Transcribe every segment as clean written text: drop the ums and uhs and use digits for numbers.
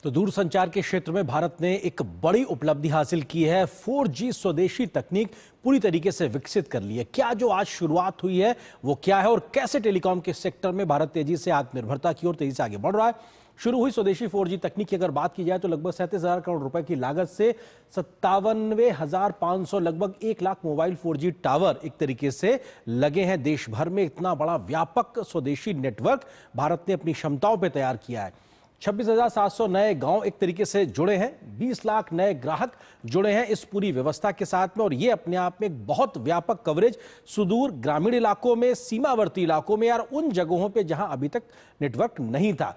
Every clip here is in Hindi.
तो दूरसंचार के क्षेत्र में भारत ने एक बड़ी उपलब्धि हासिल की है। 4G स्वदेशी तकनीक पूरी तरीके से विकसित कर ली है। क्या जो आज शुरुआत हुई है वो क्या है और कैसे टेलीकॉम के सेक्टर में भारत तेजी से आत्मनिर्भरता की ओर तेजी से आगे बढ़ रहा है। शुरू हुई स्वदेशी 4G तकनीक की अगर बात की जाए तो लगभग 37,000 करोड़ रुपए की लागत से 57,500 लगभग 1 लाख मोबाइल 4G टावर एक तरीके से लगे हैं देश भर में। इतना बड़ा व्यापक स्वदेशी नेटवर्क भारत ने अपनी क्षमताओं पर तैयार किया है। 26,700 नए गांव एक तरीके से जुड़े हैं, 20 लाख नए ग्राहक जुड़े हैं इस पूरी व्यवस्था के साथ में। और ये अपने आप में एक बहुत व्यापक कवरेज सुदूर ग्रामीण इलाकों में, सीमावर्ती इलाकों में, यार उन जगहों पे जहां अभी तक नेटवर्क नहीं था।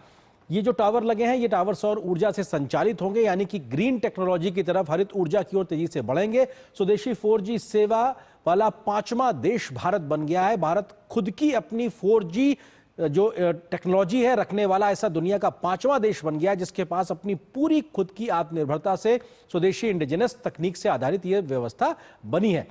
ये जो टावर लगे हैं ये टावर सौर ऊर्जा से संचालित होंगे, यानी कि ग्रीन टेक्नोलॉजी की तरफ, हरित ऊर्जा की ओर तेजी से बढ़ेंगे। स्वदेशी 4G सेवा वाला 5वां देश भारत बन गया है। भारत खुद की अपनी 4G जो टेक्नोलॉजी है रखने वाला ऐसा दुनिया का 5वां देश बन गया है, जिसके पास अपनी पूरी खुद की आत्मनिर्भरता से स्वदेशी इंडिजिनस तकनीक से आधारित यह व्यवस्था बनी है।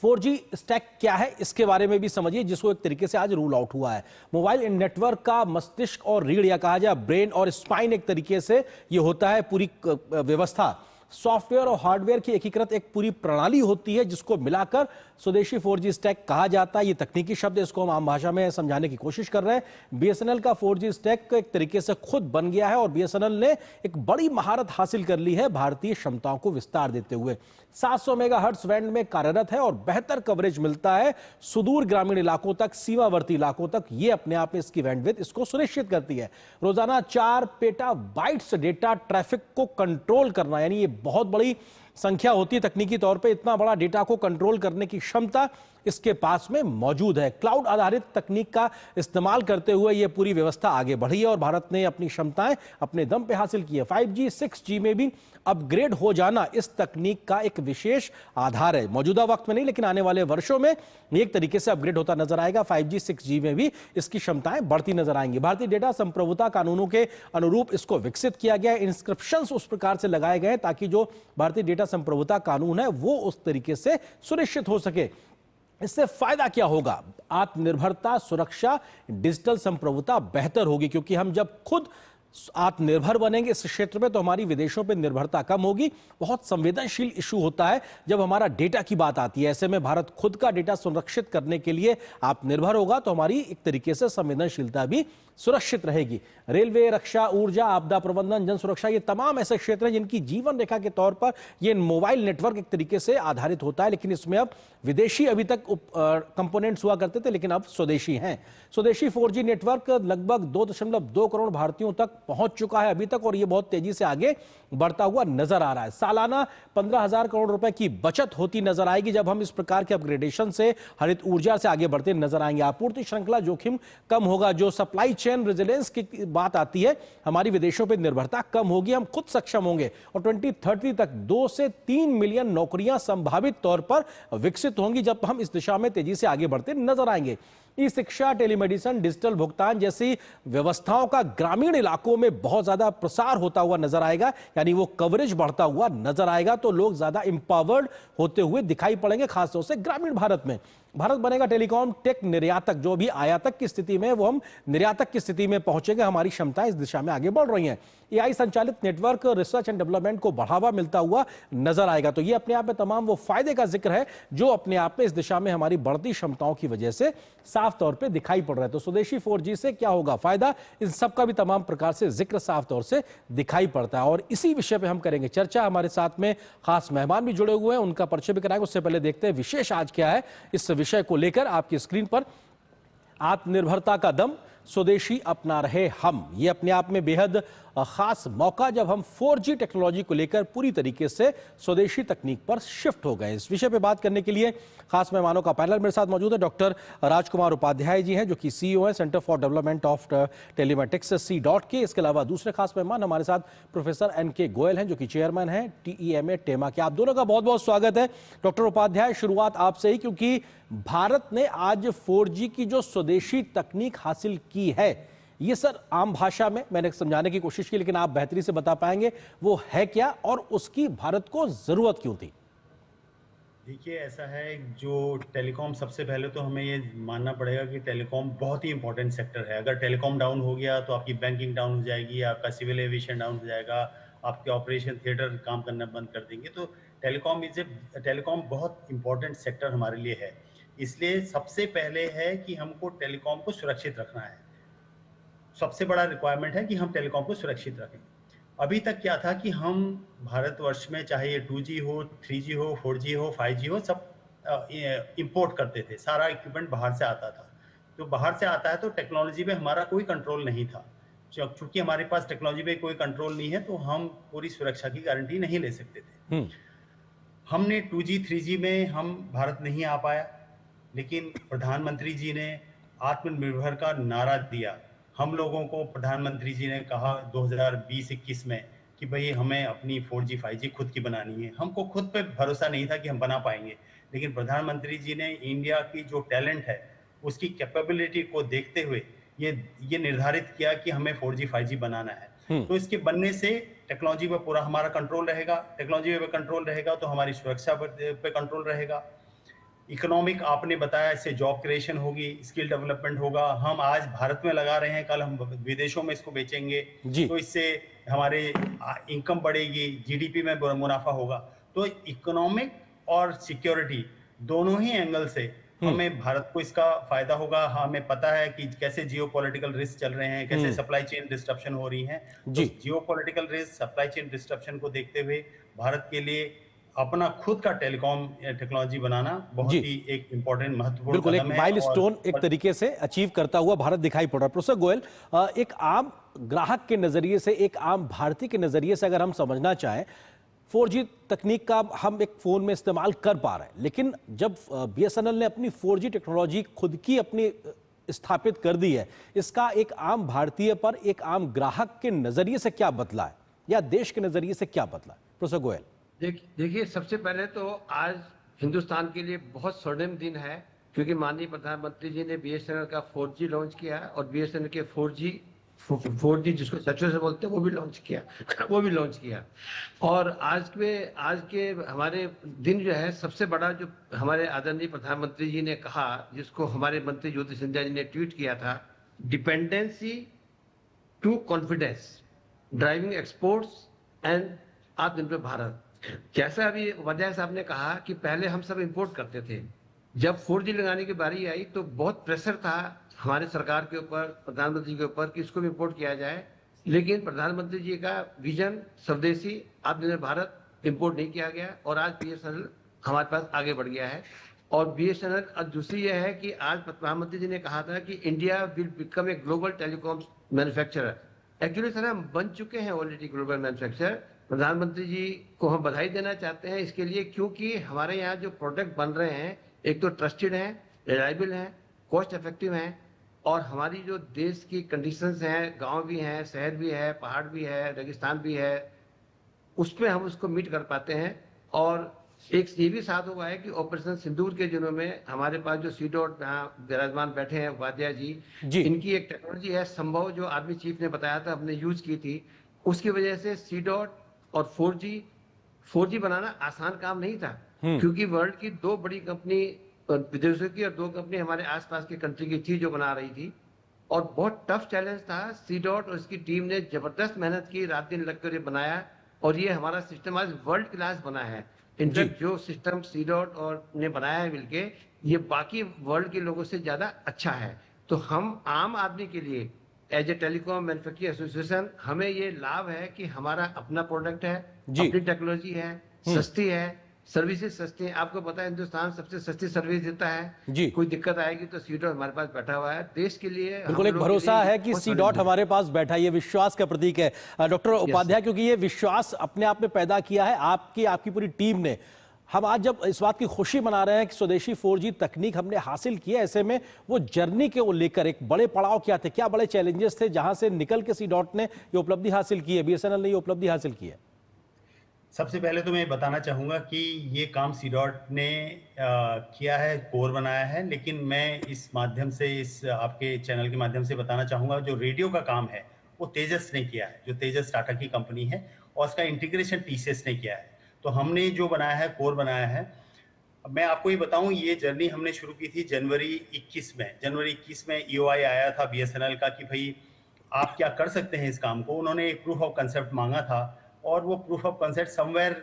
4G स्टैक क्या है इसके बारे में भी समझिए, जिसको एक तरीके से आज रूल आउट हुआ है। मोबाइल नेटवर्क का मस्तिष्क और रीढ़, या कहा जाए ब्रेन और स्पाइन एक तरीके से ये होता है पूरी व्यवस्था। सॉफ्टवेयर और हार्डवेयर की एकीकृत एक पूरी प्रणाली होती है जिसको मिलाकर स्वदेशी 4G स्टैक कहा जाता है। ये तकनीकी शब्द, इसको हम आम भाषा में समझाने की कोशिश कर रहे हैं। BSNL का 4G स्टैक एक तरीके से खुद बन गया है और BSNL ने एक बड़ी महारत हासिल कर ली है भारतीय क्षमताओं को विस्तार देते हुए। 700 मेगाहर्ट्ज बैंड में कार्यरत है और बेहतर कवरेज मिलता है सुदूर ग्रामीण इलाकों तक, सीमावर्ती इलाकों तक। ये अपने आप में इसकी बैंडविड्थ इसको सुनिश्चित करती है। रोजाना 4 पेटाबाइट्स डेटा ट्रैफिक को कंट्रोल करना, यानी ये बहुत बड़ी संख्या होती है तकनीकी तौर पे। इतना बड़ा डेटा को कंट्रोल करने की क्षमता इसके पास में मौजूद है। क्लाउड आधारित तकनीक का इस्तेमाल करते हुए यह पूरी व्यवस्था आगे बढ़ी है और भारत ने अपनी क्षमताएं अपने दम पे हासिल की है। 5G 6G में भी अपग्रेड हो जाना इस तकनीक का एक विशेष आधार है। मौजूदा वक्त में नहीं, लेकिन आने वाले वर्षों में एक तरीके से अपग्रेड होता नजर आएगा। 5G 6G में भी इसकी क्षमताएं बढ़ती नजर आएंगी। भारतीय डेटा संप्रभुता कानूनों के अनुरूप इसको विकसित किया गया है। इंस्क्रिप्शंस उस प्रकार से लगाए गए ताकि जो भारतीय डेटा संप्रभुता कानून है वो उस तरीके से सुनिश्चित हो सके। इससे फायदा क्या होगा? आत्मनिर्भरता, सुरक्षा, डिजिटल संप्रभुता बेहतर होगी, क्योंकि हम जब खुद आत्मनिर्भर बनेंगे इस क्षेत्र में तो हमारी विदेशों पर निर्भरता कम होगी। बहुत संवेदनशील इशू होता है जब हमारा डेटा की बात आती है। ऐसे में भारत खुद का डेटा सुरक्षित करने के लिए आत्मनिर्भर होगा तो हमारी एक तरीके से संवेदनशीलता भी सुरक्षित रहेगी। रेलवे, रक्षा, ऊर्जा, आपदा प्रबंधन, जन सुरक्षा, ये तमाम ऐसे क्षेत्र हैं जिनकी जीवन रेखा के तौर पर ये मोबाइल नेटवर्क एक तरीके से आधारित होता है। लेकिन इसमें अब विदेशी अभी तक कंपोनेंट्स हुआ करते थे, लेकिन अब स्वदेशी हैं। स्वदेशी 4G नेटवर्क लगभग 2.2 करोड़ भारतीयों तक पहुंच चुका है अभी तक और ये बहुत तेजी से आगे बढ़ता हुआ नजर आ रहा है। सालाना 15,000 करोड़ रुपए की बचत होती नजर आएगी जब हम इस प्रकार के अपग्रेडेशन से, हरित ऊर्जा से आगे बढ़ते नजर आएंगे। आपूर्ति श्रृंखला जोखिम कम होगा। जो सप्लाई चेन रेजिलियंस की बात आती है, हमारी विदेशों पर निर्भरता कम होगी, हम खुद सक्षम होंगे और 2030 तक 2 से 3 मिलियन नौकरियां संभावित तौर पर विकसित होंगी जब हम इस दिशा में तेजी से आगे बढ़ते नजर आएंगे। ई शिक्षा, टेलीमेडिसिन, डिजिटल भुगतान जैसी व्यवस्थाओं का ग्रामीण इलाकों में बहुत ज्यादा प्रसार होता हुआ नजर आएगा, यानी वो कवरेज बढ़ता हुआ नजर आएगा तो लोग ज्यादा इंपावर्ड होते हुए दिखाई पड़ेंगे, खासतौर से ग्रामीण भारत में। भारत बनेगा टेलीकॉम टेक निर्यातक। जो भी आयातक की स्थिति में वो हम निर्यातक की स्थिति में पहुंचेंगे। हमारी क्षमताएं इस दिशा में आगे बढ़ रही हैं। AI संचालित नेटवर्क, रिसर्च एंड डेवलपमेंट को बढ़ावा मिलता हुआ नजर आएगा। तो ये अपने आप में तमाम वो फायदे का जिक्र है जो अपने आप में इस दिशा में हमारी बढ़ती क्षमताओं की वजह से साफ तौर पे दिखाई पड़ रहा है। तो स्वदेशी 4G से क्या होगा फायदा, इन सब का भी तमाम प्रकार से जिक्र साफ तौर से दिखाई पड़ता है और इसी विषय पे हम करेंगे चर्चा। हमारे साथ में खास मेहमान भी जुड़े हुए हैं, उनका परिचय भी कराएंगे। उससे पहले देखते हैं विशेष आज क्या है। इस विषय को लेकर आपकी स्क्रीन पर आत्मनिर्भरता का दम, स्वदेशी अपना रहे हम, ये अपने आप में बेहद खास मौका जब हम 4G टेक्नोलॉजी को लेकर पूरी तरीके से स्वदेशी तकनीक पर शिफ्ट हो गए। इस विषय पे बात करने के लिए खास मेहमानों का पैनल मेरे साथ मौजूद है। डॉक्टर राजकुमार उपाध्याय जी हैं जो कि CEO है centre for development of telematics C.K। इसके अलावा दूसरे खास मेहमान हमारे साथ प्रोफेसर NK गोयल हैं जो कि चेयरमैन हैं TEMA टेमा के। आप दोनों का बहुत बहुत स्वागत है। डॉक्टर उपाध्याय, शुरुआत आपसे ही, क्योंकि भारत ने आज 4G की जो स्वदेशी तकनीक हासिल की है, ये सर आम भाषा में मैंने समझाने की कोशिश की, लेकिन आप बेहतरी से बता पाएंगे वो है क्या और उसकी भारत को जरूरत क्यों थी? देखिए, ऐसा है, जो टेलीकॉम, सबसे पहले तो हमें ये मानना पड़ेगा कि टेलीकॉम बहुत ही इम्पोर्टेंट सेक्टर है। अगर टेलीकॉम डाउन हो गया तो आपकी बैंकिंग डाउन हो जाएगी, आपका सिविल एविएशन डाउन हो जाएगा, आपके ऑपरेशन थिएटर काम करना बंद कर देंगे। तो टेलीकॉम बहुत इम्पोर्टेंट सेक्टर हमारे लिए है। इसलिए सबसे पहले है कि हमको टेलीकॉम को सुरक्षित रखना है। सबसे बड़ा रिक्वायरमेंट है कि हम टेलीकॉम को सुरक्षित रखें। अभी तक क्या था कि हम भारतवर्ष में चाहे ये 2G हो, 3G हो, 4G हो, 5G हो, सब इंपोर्ट करते थे। सारा इक्विपमेंट बाहर से आता था। तो बाहर से आता है तो टेक्नोलॉजी पे हमारा कोई कंट्रोल नहीं था। चूंकि हमारे पास टेक्नोलॉजी पे कोई कंट्रोल नहीं है तो हम पूरी सुरक्षा की गारंटी नहीं ले सकते थे। हम्म। हमने 2G 3G में हम भारत नहीं आ पाया, लेकिन प्रधानमंत्री जी ने आत्मनिर्भर का नारा दिया। हम लोगों को प्रधानमंत्री जी ने कहा 2020-21 में कि भाई हमें अपनी 4G 5G खुद की बनानी है। हमको खुद पे भरोसा नहीं था कि हम बना पाएंगे, लेकिन प्रधानमंत्री जी ने इंडिया की जो टैलेंट है, उसकी कैपेबिलिटी को देखते हुए ये निर्धारित किया कि हमें 4G 5G बनाना है। हम्म। तो इसके बनने से टेक्नोलॉजी पे पूरा हमारा कंट्रोल रहेगा। टेक्नोलॉजी पे कंट्रोल रहेगा तो हमारी सुरक्षा पे कंट्रोल रहेगा। इकोनॉमिक, आपने बताया, इससे जॉब क्रिएशन होगी, स्किल डेवलपमेंट होगा। हम आज भारत में लगा रहे हैं, कल हम विदेशों में इसको बेचेंगे, जी। तो इससे हमारे इनकम बढ़ेगी, जीडीपी में मुनाफा होगा। तो इकोनॉमिक और सिक्योरिटी दोनों ही एंगल से हम्म। हमें, भारत को इसका फायदा होगा। हमें पता है कि कैसे जियोपॉलिटिकल रिस्क चल रहे हैं, कैसे हम्म। सप्लाई चेन डिस्ट्रप्शन हो रही हैं। तो जी। Geopolitical risk, supply chain disruption को देखते हुए भारत के लिए अपना खुद का टेलीकॉम टेक्नोलॉजी बनाना बहुत जी। ही एक इम्पोर्टेंट, महत्वपूर्ण बिल्कुल, एक कदम है। माइलस्टोन एक तरीके से अचीव करता हुआ भारत दिखाई पड़ रहा है। प्रोफेसर गोयल, एक आम ग्राहक के नजरिए से, एक आम भारतीय के नजरिए से अगर हम समझना चाहें, 4G तकनीक का हम एक फोन में इस्तेमाल कर पा रहे हैं, लेकिन जब BSNL ने अपनी 4G टेक्नोलॉजी खुद की अपनी स्थापित कर दी है, इसका एक आम भारतीय पर, एक आम ग्राहक के नजरिए से क्या बदला है, या देश के नजरिए से क्या बदला है? प्रोफेसर गोयल। देखिए, सबसे पहले तो आज हिंदुस्तान के लिए बहुत स्वर्णिम दिन है, क्योंकि माननीय प्रधानमंत्री जी ने बीएसएनएल का 4G लॉन्च किया और बीएसएनएल के 4G जिसको सचो से बोलते हैं वो भी लॉन्च किया वो भी लॉन्च किया। और आज के हमारे दिन जो है, सबसे बड़ा जो हमारे आदरणीय प्रधानमंत्री जी ने कहा, जिसको हमारे मंत्री ज्योति सिंधिया जी ने ट्वीट किया था, dependency to confidence, driving exports and Aatmanirbhar Bharat. जैसा अभी उपाध्याय साहब ने कहा कि पहले हम सब इंपोर्ट करते थे, जब 4G लगाने की बारी आई तो बहुत प्रेशर था हमारे सरकार के ऊपर, प्रधानमंत्री के ऊपर, कि इसको भी इंपोर्ट किया जाए। लेकिन प्रधानमंत्री जी का विजन स्वदेशी आत्मनिर्भर भारत, इंपोर्ट नहीं किया गया और आज बीएसएनएल हमारे पास आगे बढ़ गया है। और बीएसएनएल, दूसरी यह है कि आज प्रधानमंत्री जी ने कहा था कि India will become a global telecom manufacturer. Actually sir, हम बन चुके हैं ऑलरेडी ग्लोबल मैन्युफैक्चरर। प्रधानमंत्री जी को हम बधाई देना चाहते हैं इसके लिए, क्योंकि हमारे यहाँ जो प्रोडक्ट बन रहे हैं, एक तो ट्रस्टेड हैं, रिलायबल हैं, कॉस्ट इफेक्टिव हैं, और हमारी जो देश की कंडीशंस हैं, गांव भी हैं, शहर भी है, पहाड़ भी है, रेगिस्तान भी है, उस पर हम उसको मीट कर पाते हैं। और एक ये भी साथ हुआ है कि ऑपरेशन सिंदूर के दिनों में हमारे पास जो C.DOT विराजमान बैठे हैं उपाध्याय जी, जी। इनकी एक टेक्नोलॉजी है संभव, जो आर्मी चीफ ने बताया था, हमने यूज की थी। उसकी वजह से C.DOT और 4G बनाना आसान काम नहीं था, क्योंकि वर्ल्ड की दो बड़ी कंपनी विदेशों की और दो कंपनी हमारे आसपास की कंट्री की थी जो बना रही थी, और बहुत टफ चैलेंज था। C.DOT और उसकी टीम ने जबरदस्त मेहनत की, रात दिन लगकर ये बनाया, और ये हमारा सिस्टम आज वर्ल्ड क्लास बना है। जी। इनफैक्ट जो सिस्टम C.DOT और ने बनाया है मिलके, ये बाकी वर्ल्ड के लोगों से ज्यादा अच्छा है। तो हम आम आदमी के लिए as a telecom manufacturing association, हमें ये लाभ है कि हमारा अपना प्रोडक्ट है, जी। अपनी टेक्नोलॉजी है, सस्ती है, सर्विसेज सस्ती है। आपको पता है हिंदुस्तान सबसे सस्ती सर्विस देता है। जी। कोई दिक्कत आएगी तो C.DOT हमारे पास बैठा हुआ है। देश के लिए, हम बिल्कुल, एक लोग के लिए भरोसा ये है कि बहुत बड़ी C.DOT चीज है। हमारे पास बैठा है, ये विश्वास का प्रतीक है डॉक्टर उपाध्याय, क्योंकि ये विश्वास अपने आप में पैदा किया है आपकी पूरी टीम ने। हम आज जब इस बात की खुशी मना रहे हैं कि स्वदेशी 4G तकनीक हमने हासिल की है, ऐसे में वो जर्नी के वो लेकर एक बड़े पड़ाव क्या थे, क्या बड़े चैलेंजेस थे, जहां से निकल के C.DOT ने ये उपलब्धि हासिल की है, BSNL ने ये उपलब्धि हासिल की है? सबसे पहले तो मैं बताना चाहूँगा कि ये काम C.DOT ने किया है, कोर बनाया है, लेकिन मैं इस माध्यम से, इस आपके चैनल के माध्यम से बताना चाहूँगा, जो रेडियो का काम है वो तेजस ने किया है, जो तेजस टाटा की कंपनी है, और उसका इंटीग्रेशन TCS ने किया है। तो हमने जो बनाया है, कोर बनाया है, अब मैं आपको ये बताऊं, ये जर्नी हमने शुरू की थी जनवरी 21 में। जनवरी 21 में ईओआई आया था बीएसएनएल का कि भाई आप क्या कर सकते हैं इस काम को। उन्होंने एक प्रूफ ऑफ कंसेप्ट मांगा था और वो प्रूफ ऑफ कंसेप्ट समवेयर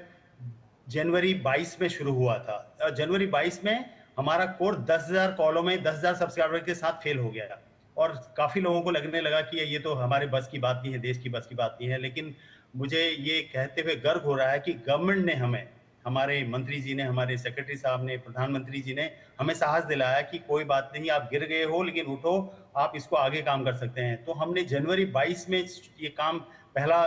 जनवरी 22 में शुरू हुआ था। जनवरी 22 में हमारा कोड 10,000 कॉलों में 10,000 सब्सक्राइबर के साथ फेल हो गया और काफी लोगों को लगने लगा कि ये तो हमारे बस की बात नहीं है, देश की बस की बात नहीं है। लेकिन मुझे ये कहते हुए गर्व हो रहा है कि गवर्नमेंट ने हमें, हमारे मंत्री जी ने, हमारे सेक्रेटरी साहब ने, प्रधानमंत्री जी ने हमें साहस दिलाया कि कोई बात नहीं, आप गिर गए हो लेकिन उठो, आप इसको आगे काम कर सकते हैं। तो हमने जनवरी 22 में ये काम, पहला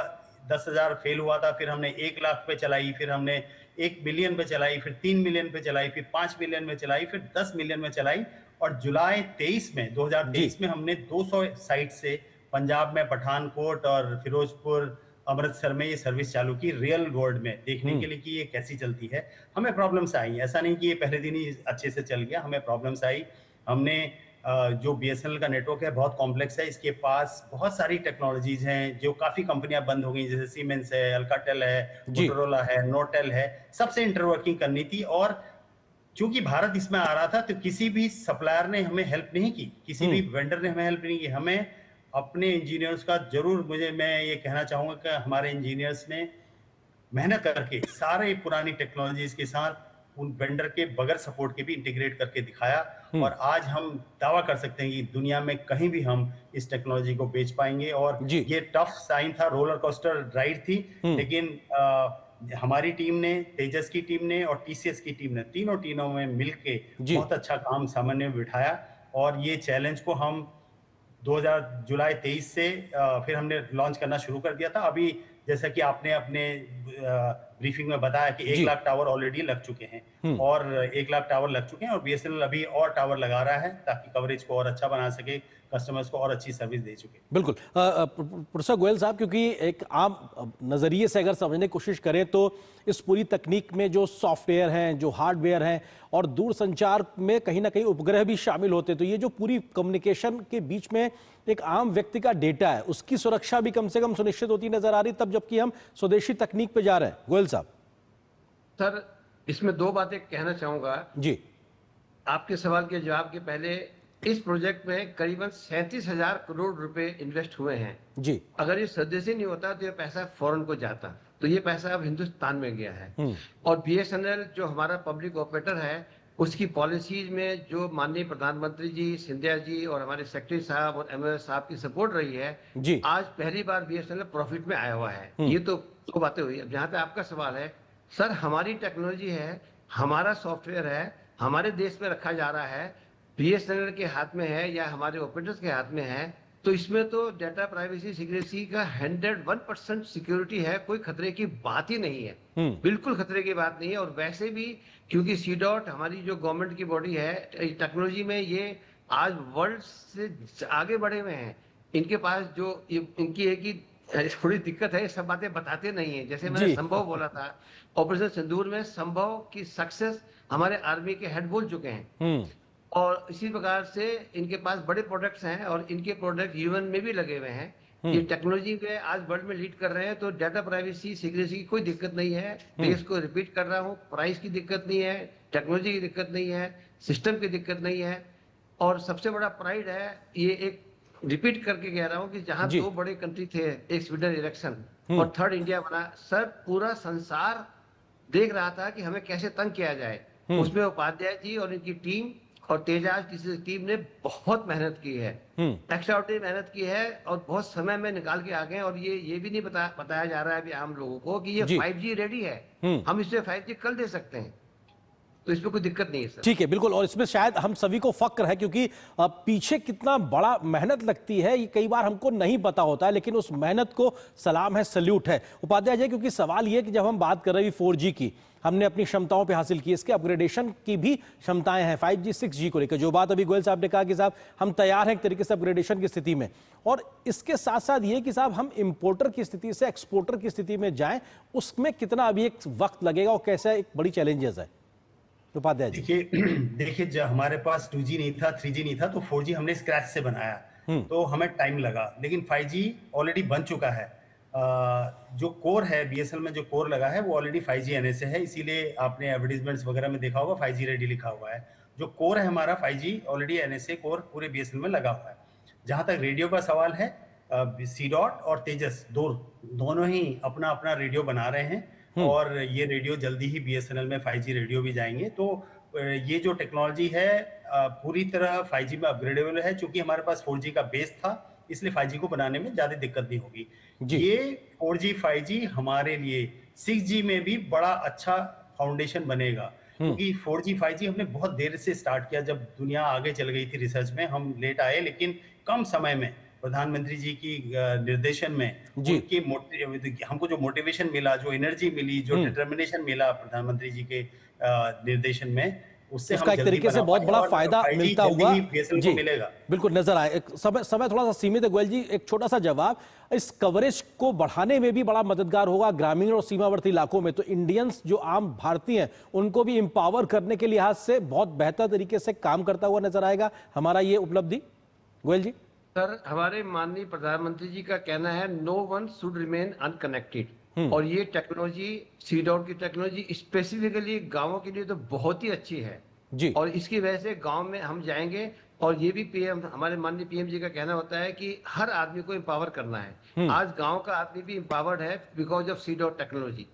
10,000 फेल हुआ था, फिर हमने 1 लाख पे चलाई, फिर हमने 1 मिलियन पे चलाई, फिर 3 मिलियन पे चलाई, फिर 5 मिलियन में चलाई, फिर 10 मिलियन में चलाई और जुलाई 23 में 2023 में हमने 200 साइट से पंजाब में पठानकोट और फिरोजपुर, अमृतसर में ये सर्विस चालू की, रियल वर्ल्ड में देखने के लिए कि ये कैसी चलती है। हमें प्रॉब्लम्स आई, ऐसा नहीं कि ये पहले दिन ही अच्छे से चल गया, हमें प्रॉब्लम्स आई। हमने जो बीएसएनएल का नेटवर्क है बहुत कॉम्प्लेक्स है, इसके पास बहुत सारी टेक्नोलॉजीज हैं जो काफी कंपनियां बंद हो गई, जैसे सीमेंस है, अल्काटेल है, मोटोरोला है, नोटेल है, सबसे इंटरवर्किंग करनी थी। और चूंकि भारत इसमें आ रहा था तो किसी भी सप्लायर ने हमें हेल्प नहीं की, किसी भी वेंडर ने हमें हेल्प नहीं की। हमें अपने इंजीनियर्स का जरूर, मैं ये कहना चाहूंगा कि हमारे इंजीनियर्स ने मेहनत करके सारे पुरानी टेक्नोलॉजीज के साथ उन वेंडर के बगैर सपोर्ट के भी इंटीग्रेट करके दिखाया और आज हम दावा कर सकते हैं कि दुनिया में कहीं भी हम इस टेक्नोलॉजी को बेच पाएंगे। और ये टफ साइन था, रोलर कोस्टर राइड थी, लेकिन हमारी टीम ने, तेजस की टीम ने और टीसीएस की टीम ने, तीनों टीमों में मिलके बहुत अच्छा काम सामने में बिठाया और ये चैलेंज को हम जुलाई 23 से फिर हमने लॉन्च करना शुरू कर दिया था। अभी जैसा कि आपने अपने ब्रीफिंग में बताया कि 1 लाख टावर ऑलरेडी लग चुके हैं और 1 लाख टावर लग चुके हैं और बीएसएनएल अभी और टावर लगा रहा है ताकि कवरेज को और अच्छा बना सके, कस्टमर्स को और अच्छी सर्विस दे सके। बिल्कुल। प्रोफेसर गोयल साहब, क्योंकि एक आम नजरिए से अगर समझने की कोशिश करें तो इस पूरी तकनीक में जो सॉफ्टवेयर हैं, जो हार्डवेयर हैं और दूरसंचार में कहीं ना कहीं उपग्रह भी शामिल होते, तो ये जो पूरी कम्युनिकेशन के बीच में एक आम व्यक्ति का डेटा है, उसकी सुरक्षा भी कम से कम सुनिश्चित होती नजर आ रही, तब जबकि हम स्वदेशी तकनीक पे जा रहे हैं। गोयल साहब सर, इसमें 2 बातें कहना चाहूंगा जी। आपके सवाल के जवाब के पहले, इस प्रोजेक्ट में करीबन 37,000 करोड़ रुपए इन्वेस्ट हुए हैं जी। अगर ये स्वदेशी नहीं होता तो ये पैसा फॉरेन को जाता, तो ये पैसा अब हिंदुस्तान में गया है। और बीएसएनएल जो हमारा पब्लिक ऑपरेटर है, उसकी पॉलिसीज में जो माननीय प्रधानमंत्री जी, सिंधिया जी और हमारे सेक्रेटरी साहब और एमएलए साहब की सपोर्ट रही है जी। आज पहली बार बीएसएनएल प्रॉफिट में आया हुआ है। ये तो 2 बातें हुई। अब जहां तक आपका सवाल है, सर, हमारी टेक्नोलॉजी है, हमारा सॉफ्टवेयर है, हमारे देश में रखा जा रहा है, बीएसएनएल के हाथ में है या हमारे ऑपरेटर्स के हाथ में है, तो इसमें तो डेटा प्राइवेसी सिक्योरिटी का 101% सिक्योरिटी है, कोई खतरे की बात ही नहीं है, बिल्कुल खतरे की बात नहीं है। और वैसे भी क्योंकि सीडॉट हमारी जो गवर्नमेंट की बॉडी है, टेक्नोलॉजी में ये आज वर्ल्ड से आगे बढ़े हुए हैं। इनके पास जो इनकी एक ही थोड़ी दिक्कत है, ये सब बातें बताते नहीं है। जैसे मैंने संभव बोला था, ऑपरेशन सिंदूर में संभव की सक्सेस हमारे आर्मी के हेड बोल चुके हैं और इसी प्रकार से इनके पास बड़े प्रोडक्ट्स हैं और इनके प्रोडक्ट यूएन में भी लगे हुए हैं। ये टेक्नोलॉजी में आज वर्ल्ड में लीड कर रहे हैं, तो डाटा प्राइवेसी सिक्योरिटी की कोई दिक्कत नहीं है। देश को रिपीट कर रहा हूँ, प्राइस की दिक्कत नहीं है, टेक्नोलॉजी की दिक्कत नहीं है, सिस्टम की दिक्कत नहीं है। और सबसे बड़ा प्राइड है, ये एक रिपीट करके कह रहा हूँ कि जहां 2 बड़े कंट्री थे, एक स्वीडन इलेक्शन और 3rd इंडिया बना, सर पूरा संसार देख रहा था कि हमें कैसे तंग किया जाए। उसमें उपाध्याय जी और इनकी टीम और तेजाज की टीम ने बहुत मेहनत की है, एक्स्ट्राऑर्डिनरी मेहनत की है और बहुत समय में निकाल के आ गए। और ये भी नहीं बताया जा रहा है अभी आम लोगों को कि ये 5G रेडी है, हम इसमें 5G कल दे सकते हैं, तो इसमें कोई दिक्कत नहीं है सर। ठीक है, बिल्कुल। और इसमें शायद हम सभी को फक्र है, क्योंकि पीछे कितना बड़ा मेहनत लगती है ये कई बार हमको नहीं पता होता है, लेकिन उस मेहनत को सलाम है, सल्यूट है। उपाध्याय जी, क्योंकि सवाल ये कि जब हम बात कर रहे हैं 4G की, हमने अपनी क्षमताओं पे हासिल की, इसके अपग्रेडेशन की भी क्षमताएं हैं 5G 6G को लेकर, जो बात अभी गोयल साहब ने कहा कि साहब हम तैयार हैं एक तरीके से अपग्रेडेशन की स्थिति में। और इसके साथ साथ ये कि साहब हम इंपोर्टर की स्थिति से एक्सपोर्टर की स्थिति में जाएं, उसमें कितना अभी एक वक्त लगेगा और कैसा एक बड़ी चैलेंजेस है? उपाध्याय जी देखिए, जब हमारे पास 2G नहीं था, 3G नहीं था, तो 4G हमने स्क्रैच से बनाया, तो हमें टाइम लगा। लेकिन 5G ऑलरेडी बन चुका है, जो कोर है बीएसएनएल में, जो कोर लगा है वो ऑलरेडी 5G NSA है, इसीलिए आपने एडवर्टाइजमेंट्स वगैरह में देखा होगा 5G रेडी लिखा हुआ है। जो कोर है हमारा 5G ऑलरेडी NSA कोर पूरे बीएसएनएल में लगा हुआ है। जहां तक रेडियो का सवाल है, सी डॉट और तेजस दोनों ही अपना अपना रेडियो बना रहे हैं और ये रेडियो जल्दी ही बीएसएनएल में 5G रेडियो भी जाएंगे। तो ये जो टेक्नोलॉजी है पूरी तरह 5G में अपग्रेडेबल है। चूंकि हमारे पास 4G का बेस था, इसलिए 5G को बनाने में ज्यादा दिक्कत नहीं होगी। ये 4G 5G हमारे लिए 6G में भी बड़ा अच्छा फाउंडेशन बनेगा, क्योंकि 4G 5G हमने बहुत देर से स्टार्ट किया। जब दुनिया आगे चल गई थी रिसर्च में, हम लेट आए, लेकिन कम समय में प्रधानमंत्री जी की निर्देशन में उनके हमको जो मोटिवेशन मिला, जो एनर्जी मिली, जो डिटर्मिनेशन मिला प्रधानमंत्री जी के निर्देशन में, उससे उसका हम एक तरीके से बहुत बड़ा फायदा मिलता हुआ जी मिलेगा। बिल्कुल नजर आए। समय थोड़ा सा सीमित है गोयल जी, एक छोटा सा जवाब, इस कवरेज को बढ़ाने में भी बड़ा मददगार होगा ग्रामीण और सीमावर्ती इलाकों में, तो इंडियंस जो आम भारतीय हैं उनको भी एम्पावर करने के लिहाज से बहुत बेहतर तरीके से काम करता हुआ नजर आएगा हमारा ये उपलब्धि। गोयल जी। सर, हमारे माननीय प्रधानमंत्री जी का कहना है no one should remain unconnected, और ये टेक्नोलॉजी सी डॉट की टेक्नोलॉजी स्पेसिफिकली गांवों के लिए तो बहुत ही अच्छी है जी। और इसकी वजह से गांव में हम जाएंगे और ये भी पीएम हमारे माननीय पीएम जी का कहना होता है कि हर आदमी को एम्पावर करना है। आज गांव का आदमी भी एम्पावर्ड है because of C dot technology.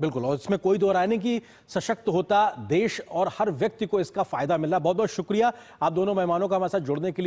बिल्कुल, और इसमें कोई दो राय नहीं कि सशक्त होता देश और हर व्यक्ति को इसका फायदा मिल रहा। बहुत बहुत शुक्रिया आप दोनों मेहमानों का हमारे साथ जुड़ने के लिए।